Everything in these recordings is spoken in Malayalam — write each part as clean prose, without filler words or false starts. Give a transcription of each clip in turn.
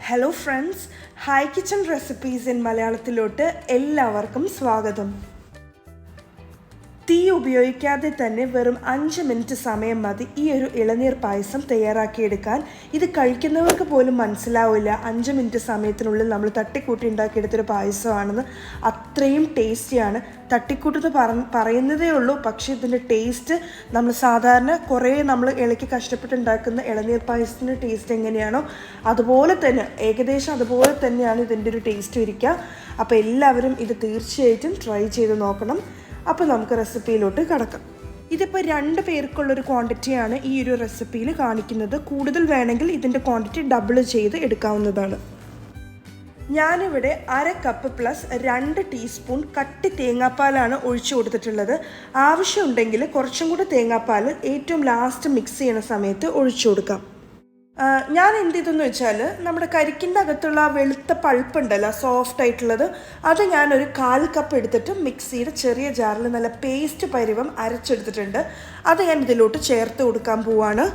Hello friends, Hi Kitchen Recipes in Malayalathilotte എല്ലാവർക്കും സ്വാഗതം. തീ ഉപയോഗിക്കാതെ തന്നെ വെറും 5 മിനിറ്റ് സമയം മതി ഈ ഒരു ഇളനീർ പായസം തയ്യാറാക്കിയെടുക്കാൻ. ഇത് കഴിക്കുന്നവർക്ക് പോലും മനസ്സിലാവില്ല 5 മിനിറ്റ് സമയത്തിനുള്ളിൽ നമ്മൾ തട്ടിക്കൂട്ടി ഉണ്ടാക്കിയെടുത്തൊരു പായസമാണെന്ന്. അത്രയും ടേസ്റ്റിയാണ്. തട്ടിക്കൂട്ടെന്ന് പറയുന്നതേ ഉള്ളൂ, പക്ഷേ ഇതിൻ്റെ ടേസ്റ്റ് നമ്മൾ സാധാരണ കുറേ നമ്മൾ ഇളക്കി കഷ്ടപ്പെട്ടുണ്ടാക്കുന്ന ഇളനീർ പായസത്തിൻ്റെ ടേസ്റ്റ് എങ്ങനെയാണോ അതുപോലെ തന്നെ, ഏകദേശം അതുപോലെ തന്നെയാണ് ഇതിൻ്റെ ഒരു ടേസ്റ്റ് ഇരിക്കുക. അപ്പോൾ എല്ലാവരും ഇത് തീർച്ചയായിട്ടും ട്രൈ ചെയ്ത് നോക്കണം. അപ്പോൾ നമുക്ക് റെസിപ്പിയിലോട്ട് കടക്കാം. ഇതിപ്പോൾ 2 പേർക്കുള്ളൊരു ക്വാണ്ടിറ്റിയാണ് ഈ ഒരു റെസിപ്പിയിൽ കാണിക്കുന്നത്. കൂടുതൽ വേണമെങ്കിൽ ഇതിൻ്റെ ക്വാണ്ടിറ്റി ഡബിൾ ചെയ്ത് എടുക്കാവുന്നതാണ്. ഞാനിവിടെ 1/2 കപ്പ് പ്ലസ് 2 ടീസ്പൂൺ കട്ടി തേങ്ങാപ്പാലാണ് ഒഴിച്ചു കൊടുത്തിട്ടുള്ളത്. ആവശ്യമുണ്ടെങ്കിൽ കുറച്ചും കൂടി തേങ്ങാപ്പാൽ ഏറ്റവും ലാസ്റ്റ് മിക്സ് ചെയ്യുന്ന സമയത്ത് ഒഴിച്ചു കൊടുക്കാം. ഞാൻ എന്ത് ചെയ്തെന്ന് വെച്ചാൽ, നമ്മുടെ കരിക്കിൻ്റെ അകത്തുള്ള ആ വെളുത്ത പൾപ്പുണ്ടല്ലോ, സോഫ്റ്റ് ആയിട്ടുള്ളത്, അത് ഞാനൊരു 1/4 കപ്പ് എടുത്തിട്ട് മിക്സിയുടെ ചെറിയ ജാറിൽ നല്ല പേസ്റ്റ് പരുവം അരച്ചെടുത്തിട്ടുണ്ട്. അത് ഞാൻ ഇതിലോട്ട് ചേർത്ത് കൊടുക്കാൻ പോവാണ്.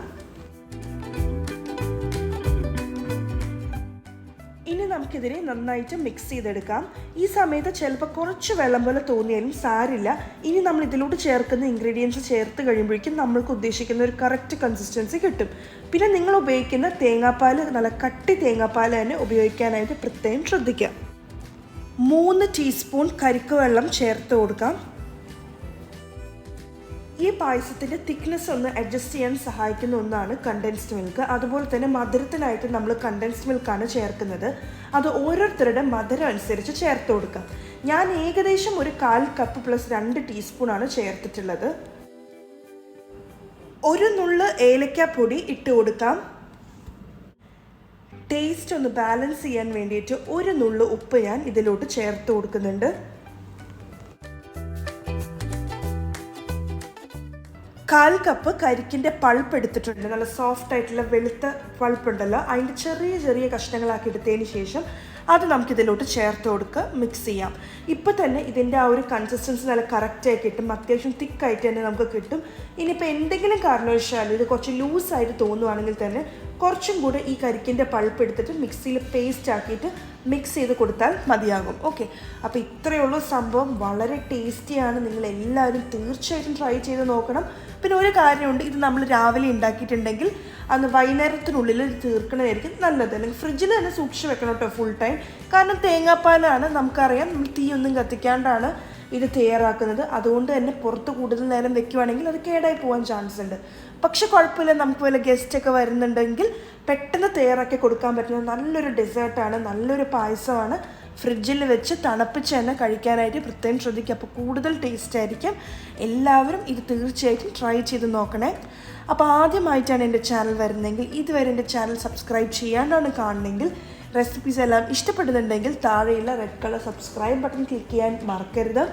ഇനി നമുക്കിതിനെ നന്നായിട്ട് മിക്സ് ചെയ്തെടുക്കാം. ഈ സമയത്ത് ചിലപ്പോൾ കുറച്ച് വെള്ളം പോലെ തോന്നിയാലും സാരില്ല. ഇനി നമ്മൾ ഇതിലോട്ട് ചേർക്കുന്ന ഇൻഗ്രീഡിയൻസ് ചേർത്ത് കഴിയുമ്പോഴേക്കും നമ്മൾക്ക് ഉദ്ദേശിക്കുന്ന ഒരു കറക്റ്റ് കൺസിസ്റ്റൻസി കിട്ടും. പിന്നെ നിങ്ങൾ ഉപയോഗിക്കുന്ന തേങ്ങാപ്പാൽ നല്ല കട്ടി തേങ്ങാപ്പാൽ തന്നെ ഉപയോഗിക്കാനായിട്ട് പ്രത്യേകം ശ്രദ്ധിക്കുക. 3 ടീസ്പൂൺ കരിക്ക് വെള്ളം ചേർത്ത് കൊടുക്കാം. ഈ പായസത്തിൻ്റെ തിക്നെസ് ഒന്ന് അഡ്ജസ്റ്റ് ചെയ്യാൻ സഹായിക്കുന്ന ഒന്നാണ് കണ്ടൻസ്ഡ് മിൽക്ക്. അതുപോലെ തന്നെ മധുരത്തിനായിട്ട് നമ്മൾ കണ്ടൻസ്ഡ് മിൽക്കാണ് ചേർക്കുന്നത്. അത് ഓരോരുത്തരുടെ മധുരം അനുസരിച്ച് ചേർത്ത് കൊടുക്കാം. ഞാൻ ഏകദേശം ഒരു 1/4 കപ്പ് പ്ലസ് 2 ടീസ്പൂണാണ് ചേർത്തിട്ടുള്ളത്. ഒരു നുള്ള് ഏലക്കാപ്പൊടി ഇട്ട് കൊടുക്കാം. ടേസ്റ്റ് ഒന്ന് ബാലൻസ് ചെയ്യാൻ വേണ്ടിയിട്ട് ഒരു നുള്ള് ഉപ്പ് ഞാൻ ഇതിലോട്ട് ചേർത്ത് കൊടുക്കുന്നുണ്ട്. 1/4 കപ്പ് കരിക്കിൻ്റെ പൾപ്പ് എടുത്തിട്ടുണ്ട്. നല്ല സോഫ്റ്റ് ആയിട്ടുള്ള വെളുത്ത പൾപ്പ് ഉണ്ടല്ലോ, അതിൻ്റെ ചെറിയ ചെറിയ കഷ്ണങ്ങളാക്കി എടുത്തതിന് ശേഷം അത് നമുക്കിതിലോട്ട് ചേർത്ത് കൊടുക്കുക, മിക്സ് ചെയ്യാം. ഇപ്പോൾ തന്നെ ഇതിൻ്റെ ആ ഒരു കൺസിസ്റ്റൻസി നല്ല കറക്റ്റായി കിട്ടും. അത്യാവശ്യം തിക്കായിട്ട് തന്നെ നമുക്ക് കിട്ടും. ഇനിയിപ്പോൾ എന്തെങ്കിലും കാരണവശാലും ഇത് കുറച്ച് ലൂസായിട്ട് തോന്നുവാണെങ്കിൽ തന്നെ കുറച്ചും കൂടെ ഈ കരിക്കിൻ്റെ പൾപ്പ് എടുത്തിട്ട് മിക്സിയിൽ പേസ്റ്റ് ആക്കിയിട്ട് മിക്സ് ചെയ്ത് കൊടുത്താൽ മതിയാകും. ഓക്കെ, അപ്പോൾ ഇത്രയുള്ള സംഭവം വളരെ ടേസ്റ്റിയാണ്. നിങ്ങളെല്ലാവരും തീർച്ചയായിട്ടും ട്രൈ ചെയ്ത് നോക്കണം. പിന്നെ ഒരു കാര്യമുണ്ട്, ഇത് നമ്മൾ രാവിലെ ഉണ്ടാക്കിയിട്ടുണ്ടെങ്കിൽ അന്ന് വൈകുന്നേരത്തിനുള്ളിൽ തീർക്കണമായിരിക്കും നല്ലത്. അല്ലെങ്കിൽ ഫ്രിഡ്ജിൽ തന്നെ സൂക്ഷിച്ച് വെക്കണം കേട്ടോ ഫുൾ ടൈം. കാരണം തേങ്ങാപ്പാലാണ്, നമുക്കറിയാം, നമ്മൾ തീയൊന്നും കത്തിക്കാണ്ടാണ് ഇത് തയ്യാറാക്കുന്നത്. അതുകൊണ്ട് തന്നെ പുറത്ത് കൂടുതൽ നേരം വെക്കുവാണെങ്കിൽ അത് കേടായി പോകാൻ ചാൻസ് ഉണ്ട്. പക്ഷെ കുഴപ്പമില്ല, നമുക്ക് വല്ല ഗസ്റ്റൊക്കെ വരുന്നുണ്ടെങ്കിൽ പെട്ടെന്ന് തയ്യാറാക്കി കൊടുക്കാൻ പറ്റുന്ന നല്ലൊരു ഡെസേർട്ടാണ്, നല്ലൊരു പായസമാണ്. ഫ്രിഡ്ജിൽ വെച്ച് തണുപ്പിച്ച് തന്നെ കഴിക്കാനായിട്ട് പ്രത്യേകം ശ്രദ്ധിക്കുക. അപ്പോൾ കൂടുതൽ ടേസ്റ്റ് ആയിരിക്കും. എല്ലാവരും ഇത് തീർച്ചയായിട്ടും ട്രൈ ചെയ്ത് നോക്കണേ. അപ്പോൾ ആദ്യമായിട്ടാണ് എൻ്റെ ചാനൽ വരുന്നതെങ്കിൽ, ഇതുവരെ എൻ്റെ ചാനൽ സബ്സ്ക്രൈബ് ചെയ്യാണ്ടാണ് കാണുന്നതെങ്കിൽ, റെസിപ്പീസ് എല്ലാം ഇഷ്ടപ്പെടുന്നുണ്ടെങ്കിൽ താഴെയുള്ള red colour subscribe button click ചെയ്യാൻ മറക്കരുത്.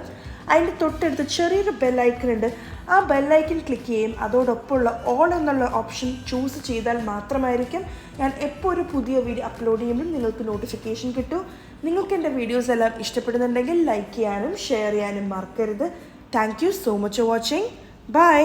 അതിൻ്റെ തൊട്ടടുത്ത് ചെറിയൊരു ബെല്ലൈക്കൺ ഉണ്ട്. ആ ബെല്ലൈക്കൺ ക്ലിക്ക് ചെയ്യും. അതോടൊപ്പമുള്ള ഓൾ എന്നുള്ള ഓപ്ഷൻ ചൂസ് ചെയ്താൽ മാത്രമായിരിക്കും ഞാൻ എപ്പോൾ ഒരു പുതിയ വീഡിയോ അപ്ലോഡ് ചെയ്യുമ്പോൾ നിങ്ങൾക്ക് നോട്ടിഫിക്കേഷൻ കിട്ടും. നിങ്ങൾക്ക് എൻ്റെ വീഡിയോസ് എല്ലാം ഇഷ്ടപ്പെടുന്നുണ്ടെങ്കിൽ ലൈക്ക് ചെയ്യാനും ഷെയർ ചെയ്യാനും മറക്കരുത്. Thank you so much for watching. By.